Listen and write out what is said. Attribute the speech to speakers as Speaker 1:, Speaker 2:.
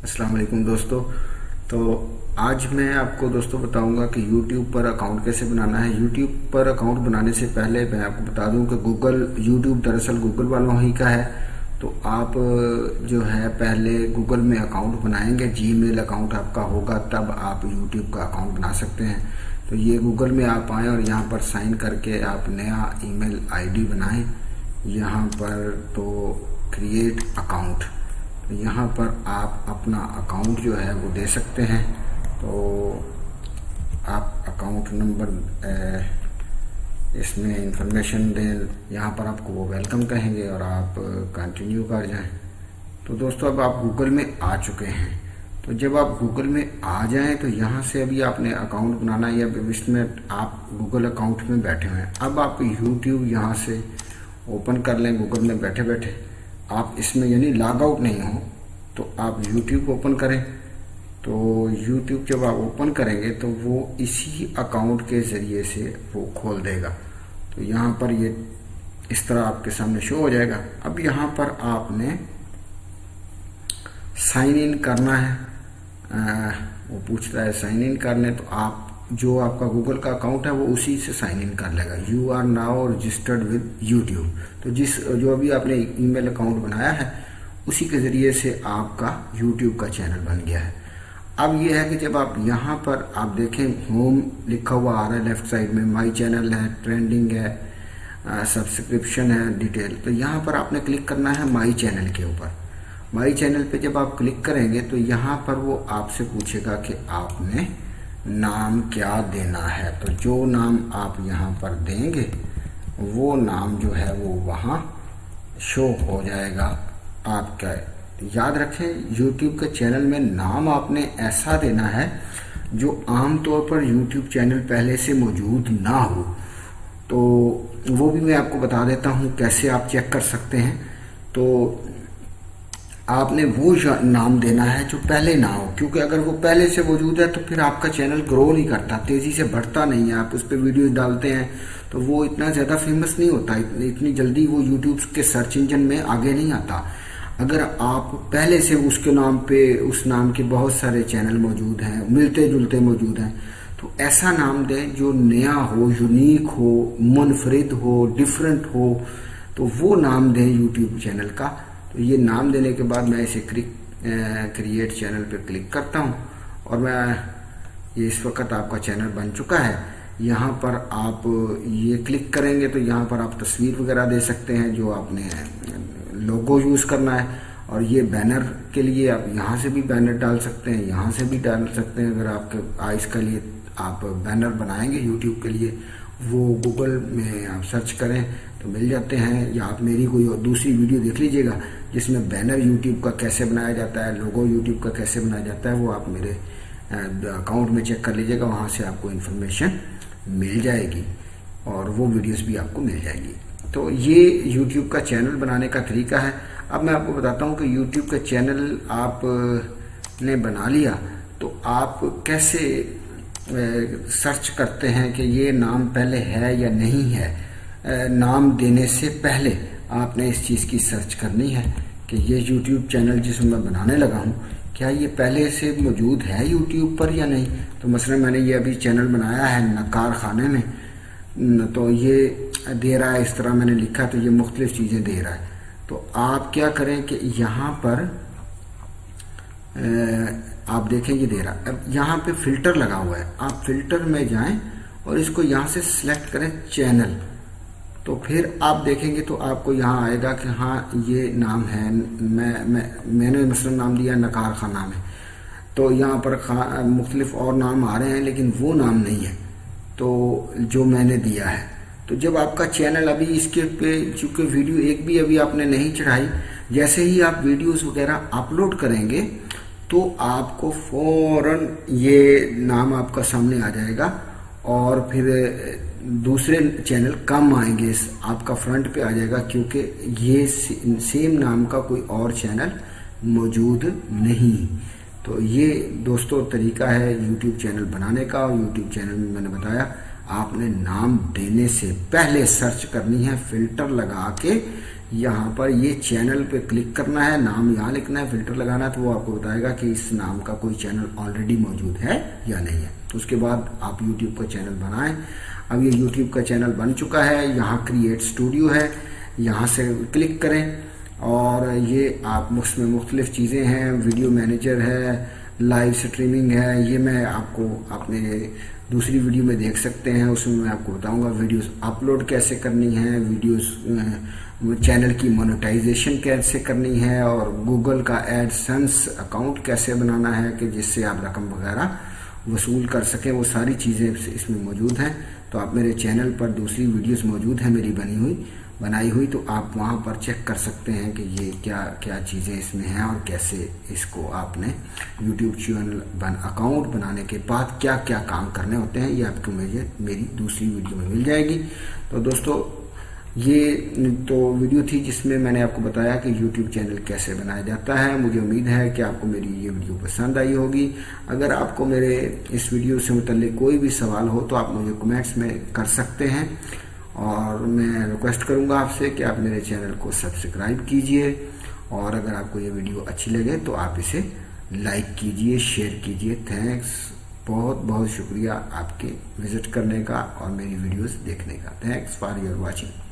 Speaker 1: अस्सलाम वालेकुम दोस्तों। तो आज मैं आपको दोस्तों बताऊंगा कि YouTube पर अकाउंट कैसे बनाना है। YouTube पर अकाउंट बनाने से पहले मैं आपको बता दूं कि YouTube दरअसल गूगल वालों ही का है। तो आप जो है पहले गूगल में अकाउंट बनाएंगे, जीमेल अकाउंट आपका होगा, तब आप YouTube का अकाउंट बना सकते हैं। तो ये गूगल में आप आएँ और यहाँ पर साइन करके आप नया ईमेल आईडी बनाएं। यहाँ पर तो क्रिएट अकाउंट, तो यहाँ पर आप अपना अकाउंट जो है वो दे सकते हैं। तो आप अकाउंट नंबर इसमें इंफॉर्मेशन दें, यहाँ पर आपको वो वेलकम कहेंगे और आप कंटिन्यू कर जाएं। तो दोस्तों अब आप गूगल में आ चुके हैं। तो जब आप गूगल में आ जाएं तो यहाँ से अभी आपने अकाउंट बनाना है, या इसमें आप गूगल अकाउंट में बैठे हुए हैं। अब आप यूट्यूब यहाँ से ओपन कर लें गूगल में बैठे बैठे। आप इसमें यानी लॉग आउट नहीं हो तो आप YouTube ओपन करें। तो YouTube जब आप ओपन करेंगे तो वो इसी अकाउंट के ज़रिए से वो खोल देगा। तो यहाँ पर ये इस तरह आपके सामने शो हो जाएगा। अब यहाँ पर आपने साइन इन करना है। वो पूछ रहा है साइन इन करने, तो आप जो आपका गूगल का अकाउंट है वो उसी से साइन इन कर लेगा। You are now registered with YouTube. तो जो अभी आपने ईमेल अकाउंट बनाया है उसी के ज़रिए से आपका यूट्यूब का चैनल बन गया है। अब ये है कि जब आप यहाँ पर आप देखें, होम लिखा हुआ आ रहा है लेफ्ट साइड में, माई चैनल है, ट्रेंडिंग है, सब्सक्रिप्शन है, डिटेल। तो यहाँ पर आपने क्लिक करना है माई चैनल के ऊपर। माई चैनल पे जब आप क्लिक करेंगे तो यहाँ पर वो आपसे पूछेगा कि आपने नाम क्या देना है। तो जो नाम आप यहाँ पर देंगे वो नाम जो है वो वहाँ शो हो जाएगा आपका। याद रखें, YouTube के चैनल में नाम आपने ऐसा देना है जो आमतौर पर YouTube चैनल पहले से मौजूद ना हो। तो वो भी मैं आपको बता देता हूँ कैसे आप चेक कर सकते हैं। तो आपने वो नाम देना है जो पहले ना हो, क्योंकि अगर वो पहले से मौजूद है तो फिर आपका चैनल ग्रो नहीं करता, तेजी से बढ़ता नहीं है। आप उस पर वीडियो डालते हैं तो वो इतना ज़्यादा फेमस नहीं होता, इतनी जल्दी वो यूट्यूब के सर्च इंजन में आगे नहीं आता। अगर आप पहले से उसके नाम पे, उस नाम के बहुत सारे चैनल मौजूद हैं, मिलते जुलते मौजूद हैं, तो ऐसा नाम दें जो नया हो, यूनिक हो, मुनफरिद हो, डिफरेंट हो। तो वो नाम दें यूट्यूब चैनल का। तो ये नाम देने के बाद मैं इसे क्रिएट चैनल पे क्लिक करता हूँ और मैं ये इस वक्त आपका चैनल बन चुका है। यहाँ पर आप ये क्लिक करेंगे तो यहाँ पर आप तस्वीर वगैरह दे सकते हैं, जो आपने लोगो यूज़ करना है। और ये बैनर के लिए आप यहाँ से भी बैनर डाल सकते हैं, यहाँ से भी डाल सकते हैं। अगर आपके आइस के लिए आप बैनर बनाएंगे यूट्यूब के लिए, वो गूगल में आप सर्च करें तो मिल जाते हैं, या आप मेरी कोई और दूसरी वीडियो देख लीजिएगा जिसमें बैनर यूट्यूब का कैसे बनाया जाता है, लोगो यूट्यूब का कैसे बनाया जाता है, वो आप मेरे अकाउंट में चेक कर लीजिएगा। वहाँ से आपको इन्फॉर्मेशन मिल जाएगी और वो वीडियोस भी आपको मिल जाएगी। तो ये यूट्यूब का चैनल बनाने का तरीका है। अब मैं आपको बताता हूँ कि यूट्यूब का चैनल आप ने बना लिया तो आप कैसे सर्च करते हैं कि ये नाम पहले है या नहीं है। नाम देने से पहले आपने इस चीज़ की सर्च करनी है कि ये यूट्यूब चैनल जिसमें मैं बनाने लगा हूँ, क्या ये पहले से मौजूद है यूट्यूब पर या नहीं। तो मसलन मैंने ये अभी चैनल बनाया है नकार खाने में, तो ये दे रहा है इस तरह, मैंने लिखा तो ये मुख्तलिफ चीज़ें दे रहा है। तो आप क्या करें कि यहाँ पर आप देखें ये दे रहा है। अब यहाँ पे फिल्टर लगा हुआ है, आप फिल्टर में जाएं और इसको यहाँ से सिलेक्ट करें चैनल। तो फिर आप देखेंगे तो आपको यहाँ आएगा कि हाँ ये नाम है। मैंने मसलन नाम दिया नकार खाना में, तो यहाँ पर मुख्तलिफ और नाम आ रहे हैं लेकिन वो नाम नहीं है तो जो मैंने दिया है। तो जब आपका चैनल अभी इसके पे चूँकि वीडियो एक भी अभी आपने नहीं चढ़ाई, जैसे ही आप वीडियोस वगैरह अपलोड करेंगे तो आपको फौरन ये नाम आपका सामने आ जाएगा और फिर दूसरे चैनल कम आएंगे, आपका फ्रंट पे आ जाएगा, क्योंकि ये सेम नाम का कोई और चैनल मौजूद नहीं। तो ये दोस्तों तरीका है यूट्यूब चैनल बनाने का। और यूट्यूब चैनल में मैंने बताया आपने नाम देने से पहले सर्च करनी है, फिल्टर लगा के यहाँ पर ये चैनल पे क्लिक करना है, नाम यहाँ लिखना है, फिल्टर लगाना है, तो वो आपको बताएगा कि इस नाम का कोई चैनल ऑलरेडी मौजूद है या नहीं है। तो उसके बाद आप यूट्यूब का चैनल बनाएं। अब ये यूट्यूब का चैनल बन चुका है, यहाँ क्रिएट स्टूडियो है, यहाँ से क्लिक करें और ये आप उसमें मुख्तलिफ चीज़ें हैं, वीडियो मैनेजर है, लाइव स्ट्रीमिंग है, ये मैं आपको अपने दूसरी वीडियो में देख सकते हैं, उसमें मैं आपको बताऊंगा वीडियोस अपलोड कैसे करनी है, वीडियोस चैनल की मोनेटाइजेशन कैसे करनी है और गूगल का एडसेंस अकाउंट कैसे बनाना है कि जिससे आप रकम वगैरह वसूल कर सकें। वो सारी चीज़ें इसमें मौजूद हैं। तो आप मेरे चैनल पर दूसरी वीडियोस मौजूद हैं मेरी बनाई हुई, तो आप वहां पर चेक कर सकते हैं कि ये क्या क्या चीज़ें इसमें हैं और कैसे इसको आपने यूट्यूब चैनल अकाउंट बनाने के बाद क्या क्या काम करने होते हैं, ये आपको मेरी दूसरी वीडियो में मिल जाएगी। तो दोस्तों ये तो वीडियो थी जिसमें मैंने आपको बताया कि यूट्यूब चैनल कैसे बनाया जाता है। मुझे उम्मीद है कि आपको मेरी ये वीडियो पसंद आई होगी। अगर आपको मेरे इस वीडियो से मुतल्लिक कोई भी सवाल हो तो आप मुझे कमेंट्स में कर सकते हैं और मैं रिक्वेस्ट करूंगा आपसे कि आप मेरे चैनल को सब्सक्राइब कीजिए और अगर आपको ये वीडियो अच्छी लगे तो आप इसे लाइक कीजिए, शेयर कीजिए। थैंक्स, बहुत बहुत शुक्रिया आपके विजिट करने का और मेरी वीडियोस देखने का। Thanks for your watching.